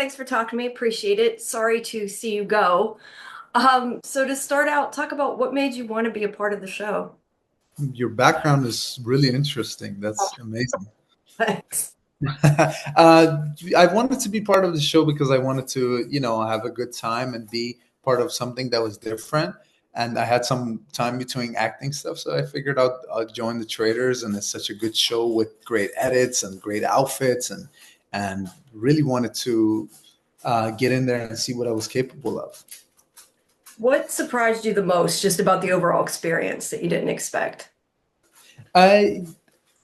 Thanks for talking to me. Appreciate it. Sorry to see you go. So to start out, talk about what made you want to be a part of the show. Your background is really interesting. That's amazing. Thanks. I wanted to be part of the show because I wanted to, have a good time and be part of something that was different. And I had some time between acting stuff, so I figured I'd join the Traitors, and it's such a good show with great edits and great outfits, and really wanted to get in there and see what I was capable of. What surprised you the most just about the overall experience that you didn't expect? I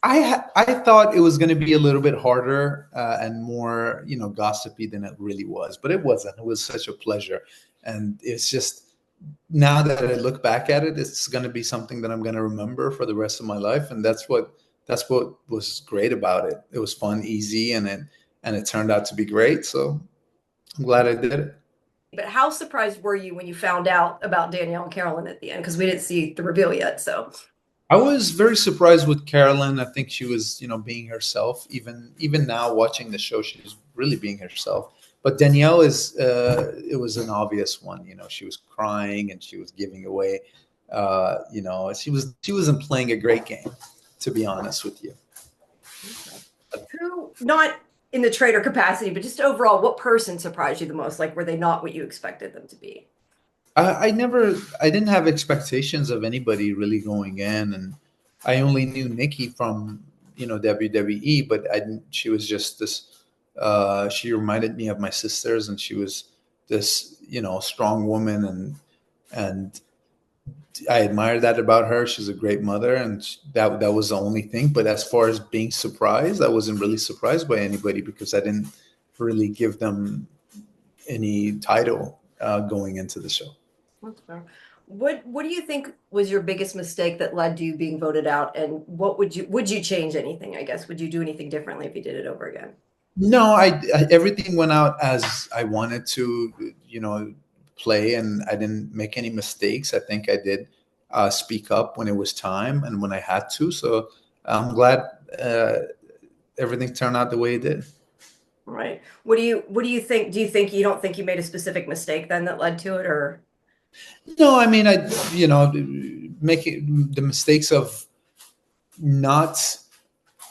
I thought it was going to be a little bit harder and more, gossipy than it really was, but it wasn't. It was such a pleasure, and it's just now that I look back at it, it's going to be something that I'm going to remember for the rest of my life, and that's what was great about it. It was fun, easy, and it turned out to be great. So I'm glad I did it. But how surprised were you when you found out about Danielle and Carolyn at the end? Because we didn't see the reveal yet. So, I was very surprised with Carolyn. I think she was, being herself. Even now, watching the show, she's really being herself. But Danielle it was an obvious one. She was crying and she was giving away. She wasn't playing a great game, to be honest with you. who, not in the trader capacity, but just overall, what person surprised you the most? Like, were they not what you expected them to be? I didn't have expectations of anybody really going in, and I only knew Nikki from WWE, but I didn't. She was just this. She reminded me of my sisters, and she was this strong woman, and I admire that about her. She's a great mother, and that was the only thing. But as far as being surprised, I wasn't really surprised by anybody because I didn't really give them any title going into the show. That's fair. What do you think was your biggest mistake that led to you being voted out? And what would you change anything, I guess? Would you do anything differently if you did it over again? No, everything went out as I wanted to, play, and I didn't make any mistakes. I think I did speak up when it was time and when I had to. So I'm glad uh, everything turned out the way it did. Right. What do you think? Do you think you don't think you made a specific mistake then that led to it, or No, I mean, making the mistakes of not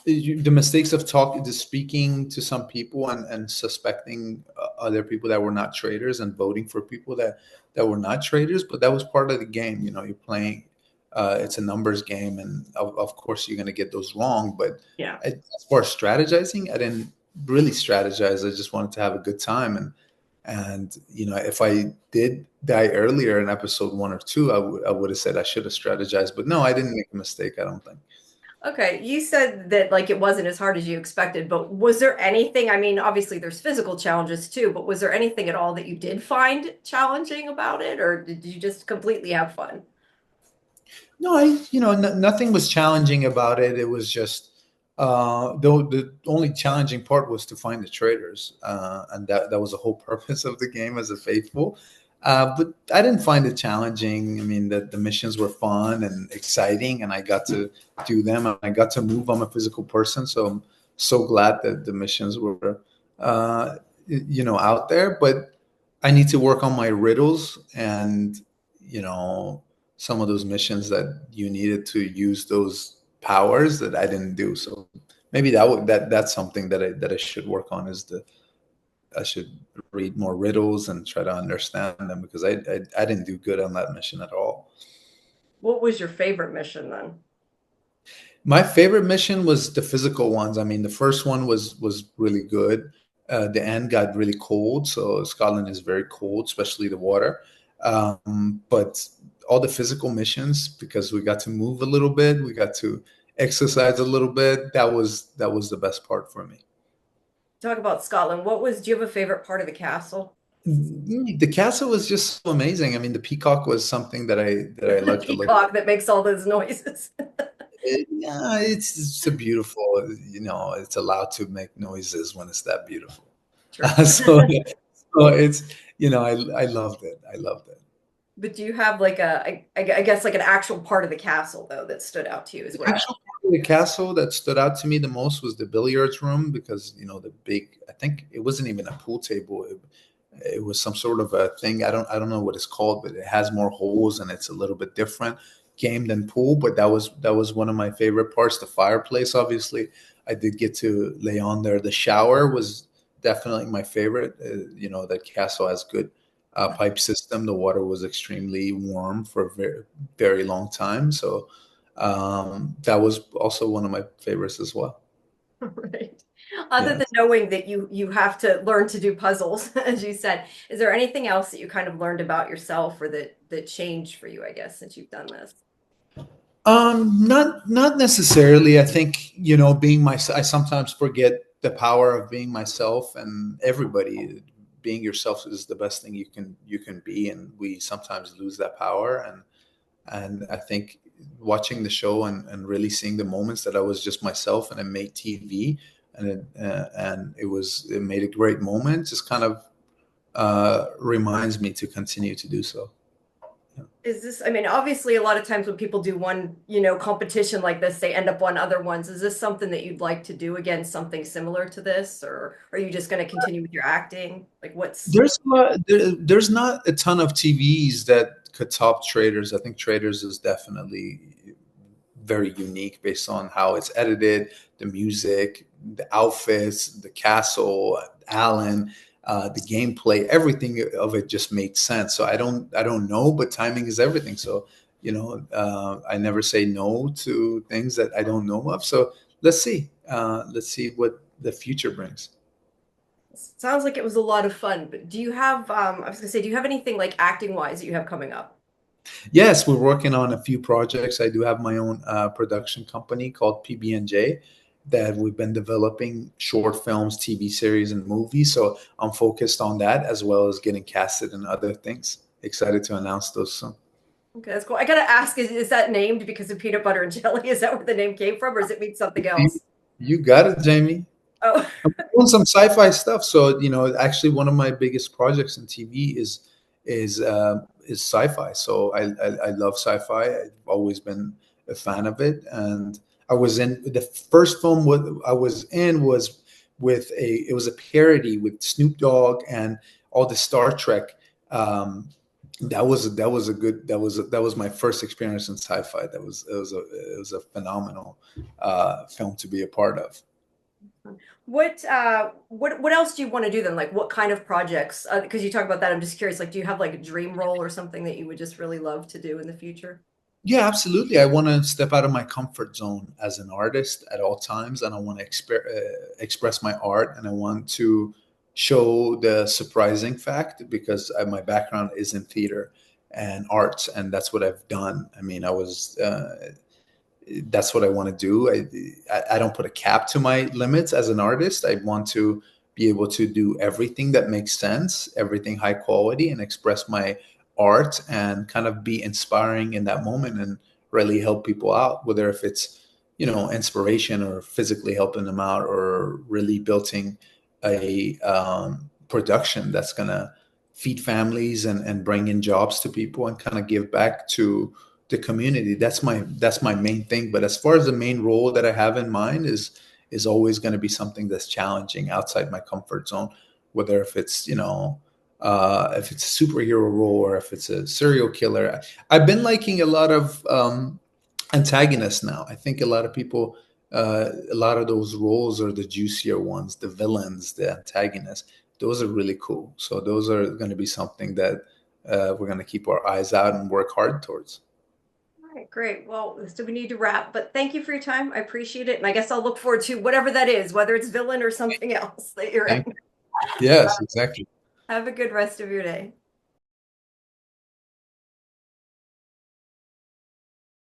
the mistakes of talking to speaking to some people and suspecting other people that were not traders and voting for people that were not traders, but that was part of the game. You're playing, it's a numbers game, and of course you're going to get those wrong, but yeah. as far as strategizing, I didn't really strategize. I just wanted to have a good time, and if I did die earlier in episode 1 or 2, I would have said I should have strategized, but no, I didn't make a mistake, I don't think. Okay, you said that like it wasn't as hard as you expected, but was there anything, I mean, obviously there's physical challenges too, but was there anything at all that you did find challenging about it, or did you just completely have fun? No, nothing was challenging about it. It was just, though the only challenging part was to find the traders, and that was the whole purpose of the game as a faithful. But I didn't find it challenging. I mean, the missions were fun and exciting, and I got to do them. And I got to move. I'm a physical person, so I'm so glad that the missions were, out there. But I need to work on my riddles and you know some of those missions that you needed to use those powers that I didn't do. So maybe that's something that I should work on is I should read more riddles and try to understand them because I didn't do good on that mission at all. What was your favorite mission then? My favorite mission was the physical ones. I mean, the first one was really good. The end got really cold, so Scotland is very cold, especially the water. But all the physical missions, because we got to move a little bit, we got to exercise a little bit. That was the best part for me. Talk about Scotland. Do you have a favorite part of the castle? The castle was just so amazing. I mean, the peacock was something that I The liked to look peacock that makes all those noises. Yeah, it's a beautiful, it's allowed to make noises when it's that beautiful. True. So it's, I loved it. I loved it. But do you have like I guess like an actual part of the castle though that stood out to you is The what I actual part the castle that stood out to me the most was the billiards room because the big. I think it wasn't even a pool table. It was some sort of a thing. I don't know what it's called, but it has more holes and it's a little bit different game than pool. But that was one of my favorite parts. The fireplace, obviously, I did get to lay on there. The shower was definitely my favorite. That castle has good pipe system. The water was extremely warm for a very very long time. So that was also one of my favorites as well. Right. Other Yeah. than knowing that you have to learn to do puzzles, as you said, is there anything else that you kind of learned about yourself or that changed for you, I guess, since you've done this? Not necessarily. I think, being myself, I sometimes forget the power of being myself, and everybody being yourself is the best thing you can be, and we sometimes lose that power. And I think watching the show and really seeing the moments that I was just myself and it made TV, and it made a great moment, just kind of reminds me to continue to do so. Yeah. Is this, I mean, obviously a lot of times when people do one, competition like this, they end up on other ones. Is this something that you'd like to do again, something similar to this, or are you just going to continue with your acting? Like what's There's not a ton of TVs that could top Traders. I think Traders is definitely very unique based on how it's edited, the music, the outfits, the castle, Alan, the gameplay, everything of it just made sense. So I don't know, but timing is everything. So I never say no to things that I don't know of. So let's see what the future brings. sounds like it was a lot of fun, but do you have I was gonna say, do you have anything like acting wise that you have coming up? Yes, we're working on a few projects. I do have my own production company called PB&J that we've been developing short films, TV series, and movies. So I'm focused on that as well as getting casted in other things. Excited to announce those soon. Okay, that's cool. I gotta ask, is that named because of peanut butter and jelly? Is that where the name came from, or does it mean something You else? you got it, Jamie. Oh, I'm doing some sci-fi stuff. So actually, one of my biggest projects in TV is sci-fi. So I love sci-fi. I've always been a fan of it, and I was in the first film. What I was in was with it was a parody with Snoop Dogg and all the Star Trek. That was my first experience in sci-fi. It was a phenomenal film to be a part of. what else do you want to do then? Like what kind of projects? Because you talk about that, I'm just curious. Like, do you have like a dream role or something that you would just really love to do in the future? Yeah, absolutely. I want to step out of my comfort zone as an artist at all times, and I want to express my art, and I want to show the surprising fact because my background is in theater and arts, and that's what I've done. I mean, that's what I want to do. I don't put a cap to my limits as an artist. I want to be able to do everything that makes sense, everything high quality, and express my art and kind of be inspiring in that moment and really help people out, whether if it's inspiration or physically helping them out or really building a production that's gonna feed families and bring in jobs to people and kind of give back to the community. That's my main thing. But as far as the main role that I have in mind is always going to be something that's challenging outside my comfort zone, whether if it's a superhero role or if it's a serial killer. I've been liking a lot of antagonists now. I think a lot of people, a lot of those roles are the juicier ones, the villains, the antagonists. Those are really cool. So those are going to be something that we're going to keep our eyes out and work hard towards. All right, great. Well, so we need to wrap, but thank you for your time. I appreciate it. And I guess I'll look forward to whatever that is, whether it's villain or something else that you're in. Thank you. Yes, exactly. Have a good rest of your day.